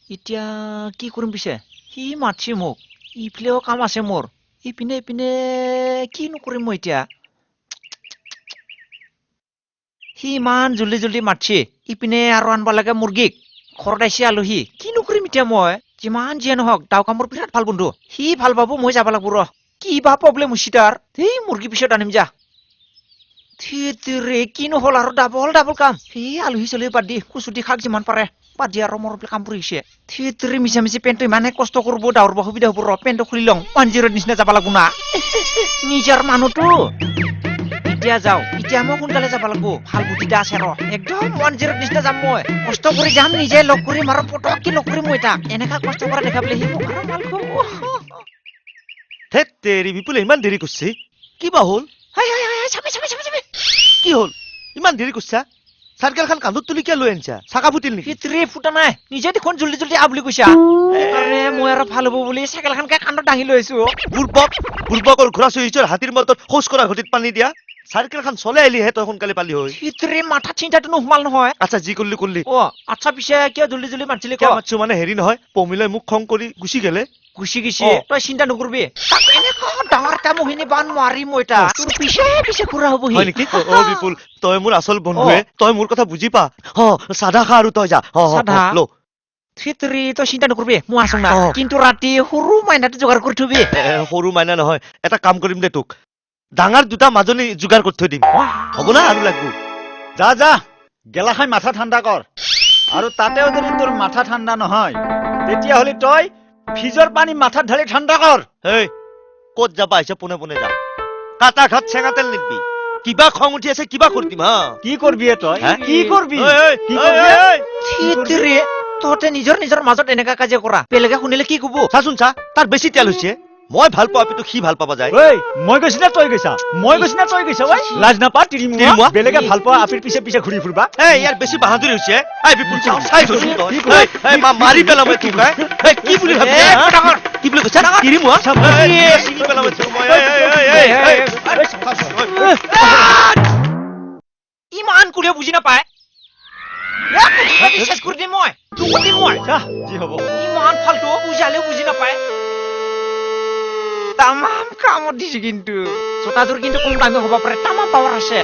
এতিয়া কি কৰিম পিছে সি মাতছি মোক ইফালেও কাম আছে মোৰ ইপিনে ইপিনে কি নকৰিম মই এতিয়া সি ইমান জলদি জলদি মাতছি ইপিনে আৰু আনবা লাগে মুৰ্গীক ঘৰত আহিছে আলহী কি নকৰিম এতিয়া মই যিমান যিয়ে নহওক ডাউকা মোৰ বিৰাট ভাল বন্ধু সি ভাল পাব মই যাব লাগিব ৰ কি বা প্ৰব্লেম হৈছে তাৰ এই মুৰ্গী পিছত আনিম যা থিৰে কি নহল আৰু ডাবল ডাবল কাম সেই আলহী চলি বাদ দি কুচুটি খাক যিমান পাৰে বাদ দি আৰু মোৰ কাম পৰিছে থিৰে মিছা মিছি পেণ্টটো ইমানে কষ্ট কৰিব দাউৰব সুবিধা হ'ব ৰ পেণ্টটো খুলি লওঁ 10 নিচিনা যাব লাগিব না নিজৰ মানুহটো এতিয়া যাওঁ এতিয়া মই সোনকালে যাব লাগিব ভাল বুদ্ধিটা আছে ৰ একদম 10 নিচিনা যাম মই কষ্ট কৰি যাম নিজে লগ কৰিম আৰু পটককে লগ কৰিম মই তাক এনেকা কষ্ট কৰা দেখা পালে সি মোক আৰু ভাল পাব ধেত তেৰি বিপুলে ইমান দেৰি কৰিছে কিবা হ'ল হাই চাবি কি হ'ল ইমান দেৰি কৰিছা চাইকেলখন কান্ধত তুলি কিয় লৈ আনিছা চাকা ফুটিল নেকি ফিতৰি ফুটা নাই নিজে দেখোন জলদি জলদি আ বুলি কৈছা সেইকাৰণে মই আৰু ভাল হ'ব বুলি চাইকেলখনকে কান্ধত দাঙি লৈ আহিছো বুৰ্বকৰ ঘোঁৰা চহিছৰ হাতীৰ মতত শৌচ কৰা ঘটিত পানী দিয়া চাইকেলখন চলাই আহিলিহে তই সোনকালে পালি হয় ফিতৰি মাথা চিন্তাটো নোসোমাল নহয় আচ্ছা যি কৰিলি অ আচ্ছা পিছে কিয় জলদি জলদি মাতিছিলি কিয় মাতছো মানে হেৰি নহয় পমিলাই মোক খং কৰি গুচি গেলে গুচি গেছি তই চিন্তা নকৰবি এনেকা ডাঙৰ এটা মোহিনী বান মাৰি মই তাক তোৰ পিছে ঘূৰা হ'বহি হয় নেকি অ বিপুল তই মোৰ আচল বন্ধুৱে তই মোৰ কথা বুজি পা চাধা খা আৰু তই যা চাধা ল ফিতৰি তই চিন্তা নকৰবি মই আছো না কিন্তু ৰাতি সৰু মাইনাটো যোগাৰ কৰি থবি সৰু মাইনা নহয় এটা কাম কৰিম দে তোক ডাঙৰ দুটা মাজনী যোগাৰ কৰি থৈ দিম হ'ব না আৰু লাগব যা গেলাখাই মাথা ঠাণ্ডা কৰ আৰু তাতেও যদি তোৰ মাথা ঠাণ্ডা নহয় তেতিয়াহ'লে তই ফ্ৰিজৰ পানী মাথাত ঢালি ঠাণ্ডা কৰ হেই ক'ত যাবা আহিছে পোনে পোনে যা কাটা ঘাট চেঙা তেল নিদিবি কিবা খং উঠি আছে কিবা কৰি দিম হা কি কৰবি তই কি কৰবি ফিতৰি তহঁতে নিজৰ মাজত এনেকা কাজিয়া কৰা বেলেগে শুনিলে কি কব চাচোন চা তাৰ বেছি তেল হৈছে মই ভাল পাওঁ আপিটো সি ভাল পাবা যায় মই কৈছি না তই গৈছা ঐ লাজ নাপা তিৰিমুৱা বেলেগে ভাল পোৱা আপিৰ পিছে পিছে ঘূৰি ফুৰবা ইয়াৰ বেছি বাহাদুৰি হৈছে বিপুল চাই থৈছো তই মাৰি পেলাম তোক কি বুলি ভাবি কি বুলি কৈছা তিৰিমুৱা চিনি পেলাম ইমান কোনেও বুজি নাপায় বিশ্বাস কৰি দিম মই যি হ'ব ইমান ফাল্টু বুজালেও বুজি নাপায় তামাম কামত দিছে কিন্তু চোতাটোৰ কিন্তু কম দামী হ'ব পাৰে তামাম পাৱাৰ আছে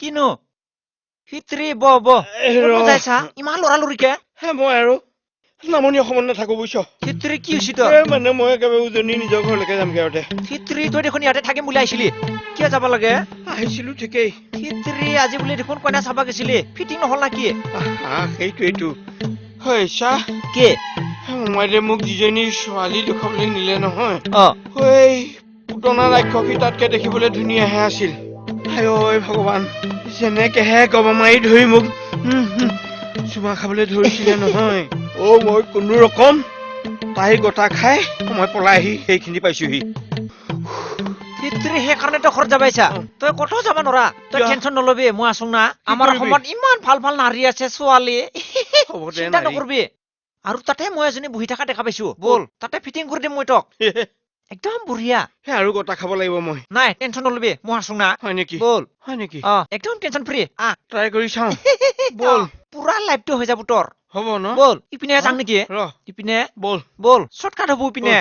কিনো ফিতৰি বজাইছা ইমান লৰালৰিকে মই আৰু নামনি অসমত নাথাকো বুজিছ ফিতৰি কি হৈছে তোৰ মানে মই একেবাৰে উজনি নিজৰ ঘৰলৈকে যামগে আৰু ফিতৰি তই দেখোন ইয়াতে থাকিম বুলি আহিছিলি কিয় যাব লাগে আহিছিলো ঠিকেই ফিতৰি আজি বুলি দেখোন কইনা চাবা গৈছিলি ফিটিং নহল না কি সেইটোৱেইটো হয় চাহ কি মোমাইদে মোক যিজনী ছোৱালী দেখুৱাবলৈ নিলে নহয় অ পুতনা ৰাক্ষসী তাতকে দেখিবলৈ ধুনীয়াহে আছিল ঐ ভগৱান যেনেকেহে গবা মাৰি ধৰি মোক চুমা খাবলৈ ধৰিছিলে নহয় মই কোনো ৰকম তাই গোটা খাই মই পলাই আহি সেইখিনি পাইছোহি ফিতৰি সেইকাৰণে তই ঘৰত যাবাইছা তই ক'তো যাব নোৱাৰা তই টেনচন নলবি মই আছো না আমাৰ অসমত ইমান ভাল ভাল নাৰী আছে ছোৱালী চিন্তা নকৰবি আৰু তাতে মই এজনী বহি থকা দেখা পাইছো বল তাতে ফিটিং কৰি দিম মই তোক একদম বঢ়িয়া আৰু গোটা খাব লাগিব মই নাই টেনচন নলবি মই আছো না হয় নেকি বল হয় নেকি একদম টেনচন ফ্ৰী ট্ৰাই কৰি চাওঁ বল পুৰা লাইফটো হৈ যাব তোৰ হ'ব ন বল ইপিনে যাম নেকি ইপিনে বল শ্বৰ্টকাট হ'ব ইপিনে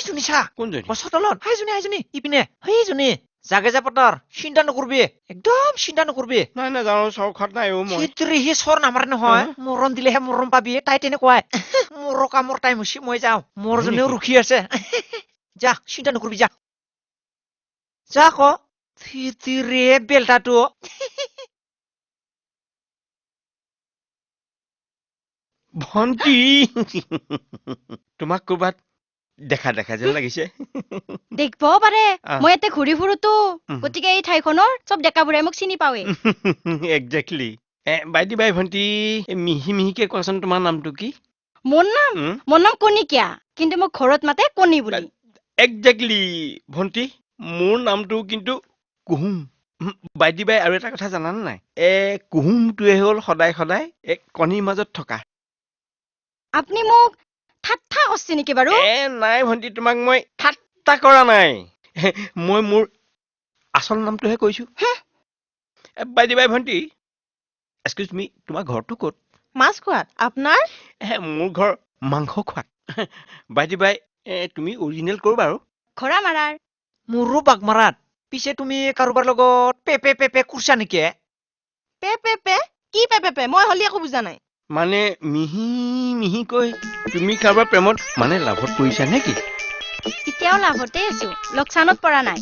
শুনিছা কোনজনী গছৰ তলত হাইজনী ইপিনে সেইজনী জাগে যা পতাৰ চিন্তা নকৰবি একদম চিন্তা নকৰবি নাই জানো চৰখাত নাই ফিতৰি সি চৰ নামাৰে নহয় মৰম দিলেহে মৰম পাবি তাই তেনেকুৱাই মোৰ কামৰ টাইম হৈছে মই যাওঁ মোৰ জনেও ৰখি আছে যা চিন্তা নকৰবি যা ক ফিতৰি বেলটাটো ভন্টি তোমাক ক'ৰবাত দেখা যেন লাগিছে দেখবও পাৰে মই ইয়াতে ঘূৰি ফুৰোতো গতিকে এই ঠাইখনৰ চব ডেকাবোৰে মোক চিনি পাৱে একজেক্টলি বাই ভন্টি মিহিকে কোৱাচোন তোমাৰ নামটো কি মোৰ নাম কণিকিয়া কিন্তু মোক ঘৰত মাতে কণী বুলি একজেক্টলি ভন্টি মোৰ নামটো কিন্তু কুহুম বাই আৰু এটা কথা জানানে নাই কুহুমটোৱে হ'ল সদায় কণীৰ মাজত থকা আপুনি মোক ঠাট্টা কৰছি নেকি বাৰু নাই ভণ্টি তোমাক মই ঠাট্টা কৰা নাই মই মোৰ আচল নামটোহে কৈছো বাই দি বাই ভণ্টি এক্সকিউজ মি তোমাৰ ঘৰটো ক'ত মাছ খোৱাত আপোনাৰ মোৰ ঘৰ মাংস খোৱাত বাই দি বাই তুমি অৰিজিনেল ক'ৰ বাৰু ঘৰা মাৰাৰ মোৰো বাগমাৰাত পিছে তুমি কাৰোবাৰ লগত পেপে পেপে কুৰছা নেকি পে পে পে কি পে পে পে মই হলি একো বুজা নাই মানে মিহি মিহিকৈ তুমি কাৰোবাৰ প্ৰেমত মানে লাভত পৰিছা নেকি এতিয়াও লাভতে আছো লোকচানত পৰা নাই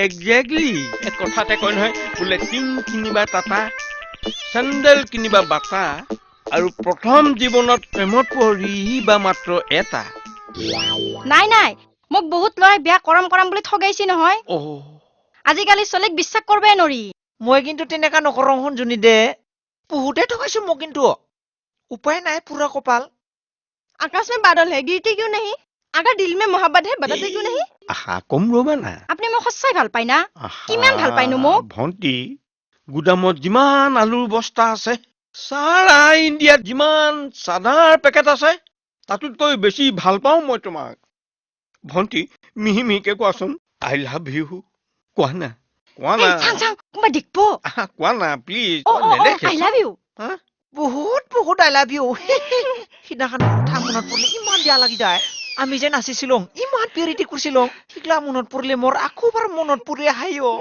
একজেক্টলি কথাতে কয় নহয় বোলে টিং কিনিবা টাটা চেণ্ডেল কিনিবা বাটা আৰু প্ৰথম জীৱনত প্ৰেমত পৰিবা মাত্ৰ এটা নাই নাই মোক বহুত ল'ৰাই বিয়া কৰাম বুলি ঠগাইছি নহয় অ' আজিকালি চলিক বিশ্বাস কৰবাই নৰি মই কিন্তু তেনেকা নকৰো শুনজনী দে বহুতে ঠগাইছো মোক কিন্তু উপায় নাই পুৰা কপাল आकाश में बादल है गिरती क्यों नहीं अगर दिल में मोहब्बत है बताते क्यों नहीं আশা কম ৰ'বা না আপুনি মোক সঁচাই ভাল পায় না আহা, কিমান ভাল পায়নো মোক? ভণ্টি গুদামত যিমান আলুৰ বস্তা আছে সাৰা ইণ্ডিয়াত যিমান চাদাৰ পেকেট আছে তাতোতকৈ বেছি ভাল পাওঁ মই তোমাক ভণ্টি মিহি মিহিকে কোৱাচোন আই লাভ ইউ কোৱা না এই চাং চাং কোনোবা দেখব কোৱা না প্লিজ আই লাভ ইউ বহুত বহুত আই লাভ ইউ সিদিনাখন কথা মনত পৰিলে ইমান বেয়া লাগি যায় আমি যে নাচিছিলো ইমান পিৰিতি কৰিছিলো সিগলা মনত পৰিলে মোৰ আকৌ বাৰ মনত পৰি আহাই ঐ